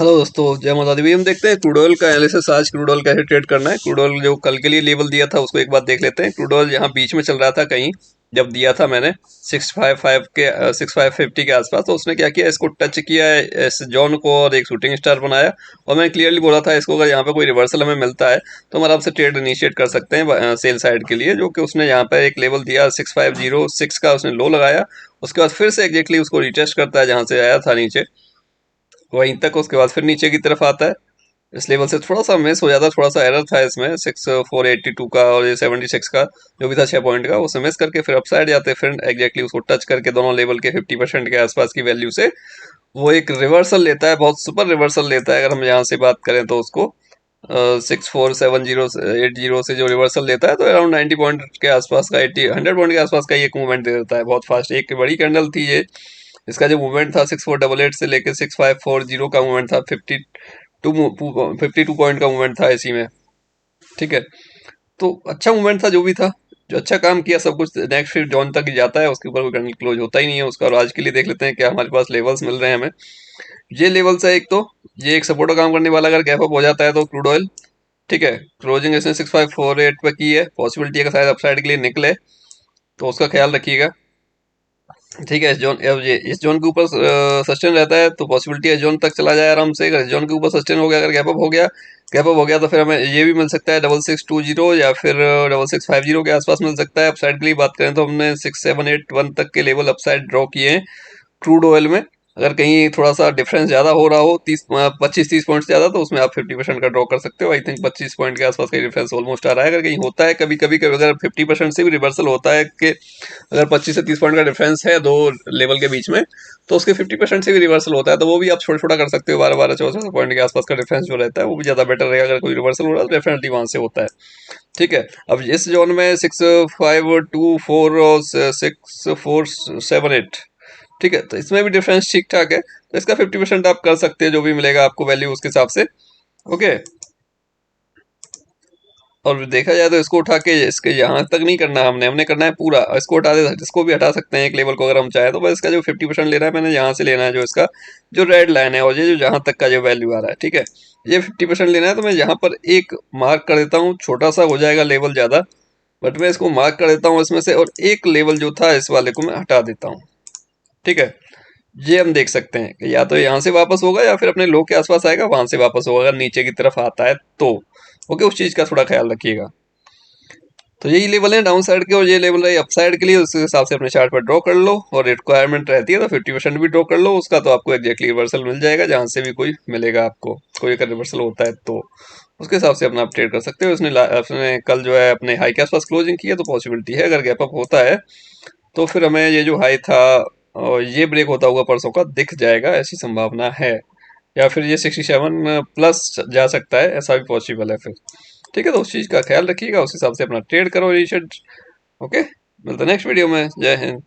Hello दोस्तों, जय माता दी। हम देखते हैं क्रूड ऑयल का एनालिसिस। आज क्रूड ऑयल कैसे ट्रेड करना है। क्रूड ऑयल जो कल के लिए लेवल दिया था उसको एक बार देख लेते हैं। क्रूड ऑयल यहाँ बीच में चल रहा था कहीं, जब दिया था मैंने 655 के 6550 के आसपास, तो उसने क्या किया, इसको टच किया है इस जोन को और एक शूटिंग स्टार बनाया। और मैंने क्लियरली बोला था इसको, अगर यहाँ पे कोई रिवर्सल हमें मिलता है तो हम आराम से ट्रेड इनिशिएट कर सकते हैं सेल साइड के लिए। जो कि उसने यहाँ पे एक लेवल दिया 6506 का, उसने लो लगाया। उसके बाद फिर से एग्जैक्टली उसको रिटेस्ट करता है जहाँ से आया था नीचे, वहीं तक। उसके बाद फिर नीचे की तरफ आता है। इस लेवल से थोड़ा सा मिस हो जाता है, थोड़ा सा एरर था इसमें 6482 का, और ये 76 का जो भी था 6 पॉइंट का, वो मिस करके फिर अपसाइड जाते हैं। फिर एग्जैक्टली उसको टच करके दोनों लेवल के 50% के आसपास की वैल्यू से वो एक रिवर्सल लेता है, बहुत सुपर रिवर्सल लेता है। अगर हम यहाँ से बात करें तो उसको 6470 से जो रिवर्सल लेता है, तो अराउंड 90 पॉइंट के आसपास का, 100 पॉइंट के आसपास का एक मूवमेंट दे देता है बहुत फास्ट। एक बड़ी कैंडल थी ये। इसका जो मूवमेंट था 6488 से लेकर 6540 का मूवमेंट था, 52 पॉइंट का मूवमेंट था इसी में। ठीक है, तो अच्छा मूवमेंट था जो भी था, जो अच्छा काम किया सब कुछ। नेक्स्ट फिर जॉन तक ही जाता है, उसके ऊपर कोई कैंडल क्लोज होता ही नहीं है उसका। और आज के लिए देख लेते हैं क्या हमारे पास लेवल्स मिल रहे हैं हमें। ये लेवल्स है एक, तो ये एक सपोर्टर काम करने वाला। अगर गैप अप हो जाता है तो क्रूड ऑयल, ठीक है, क्लोजिंग इसने 6548 पे की है। पॉसिबिलिटी है कि शायद अपसाइड के लिए निकले, तो उसका ख्याल रखिएगा। ठीक है, इस जोन, अब ये इस जोन के ऊपर सस्टेन रहता है तो पॉसिबिलिटी है जोन तक चला जाए आराम से। अगर इस जोन के ऊपर सस्टेन हो गया, अगर गैप अप हो गया तो फिर हमें ये भी मिल सकता है 6620 या फिर 6650 के आसपास मिल सकता है। अपसाइड के लिए बात करें तो हमने 6781 तक के लेवल अपसाइड ड्रॉ किए हैं क्रूड ऑयल में। अगर कहीं थोड़ा सा डिफरेंस ज़्यादा हो रहा हो, 25-30 पॉइंट ज़्यादा, तो उसमें आप 50% का ड्रॉ कर सकते हो। आई थिंक 25 पॉइंट के आसपास का डिफरेंस ऑलमोस्ट आ रहा है। अगर कहीं होता है कभी कभी कभी, अगर 50% से भी रिवर्सल होता है कि अगर 25 से 30 पॉइंट का डिफरेंस है दो लेवल के बीच में, तो उसके 50% से भी रिवर्सल होता है, तो वो भी आप छोटा छोटा कर सकते हो। 12-12 14 पॉइंट के आसपास का डिफरेंस जो रहता है वो भी ज़्यादा बेटर रहेगा। अगर कोई रिवर्सल हो रहा है तो डेफिनेटली वहाँ से होता है। ठीक है, अब इस जोन में 6524 और 6478, ठीक है, तो इसमें भी डिफरेंस ठीक ठाक है। तो इसका 50% आप कर सकते हैं, जो भी मिलेगा आपको वैल्यू उसके हिसाब से। ओके, और देखा जाए तो इसको उठा के इसके यहाँ तक नहीं करना, हमने हमने करना है पूरा। इसको हटा दे, इसको भी हटा सकते हैं एक लेवल को अगर हम चाहे तो। बस इसका जो 50% लेना है मैंने यहाँ से लेना है, जो इसका जो रेड लाइन है, और ये जो जहाँ तक का जो वैल्यू आ रहा है, ठीक है, ये 50% लेना है। तो मैं यहाँ पर एक मार्क कर देता हूँ, छोटा सा हो जाएगा लेवल ज़्यादा, बट मैं इसको मार्क कर देता हूँ इसमें से, और एक लेवल जो था इस वाले को मैं हटा देता हूँ। ठीक है, ये हम देख सकते हैं कि या तो यहाँ से वापस होगा या फिर अपने लो के आसपास आएगा, वहां से वापस होगा अगर नीचे की तरफ आता है तो। ओके, उस चीज का थोड़ा ख्याल रखिएगा। तो यही लेवल है डाउन साइड के, और ये लेवल है अप साइड के लिए। उस हिसाब से अपने चार्ट पर ड्रॉ कर लो, और रिक्वायरमेंट रहती है तो 50% भी ड्रॉ कर लो उसका, तो आपको एग्जैक्टली रिवर्सल मिल जाएगा जहां से भी कोई मिलेगा आपको। कोई अगर रिवर्सल होता है तो उसके हिसाब से अपना आप ट्रेड कर सकते हो। उसने कल जो है अपने हाई के आसपास क्लोजिंग की है, तो पॉसिबिलिटी है अगर गैप अप होता है तो फिर हमें ये जो हाई था और ये ब्रेक होता हुआ परसों का दिख जाएगा, ऐसी संभावना है। या फिर ये 67 प्लस जा सकता है, ऐसा भी पॉसिबल है फिर। ठीक है, तो उस चीज़ का ख्याल रखिएगा, उस हिसाब से अपना ट्रेड करो, रिसेट। ओके, मिलते हैं नेक्स्ट वीडियो में। जय हिंद।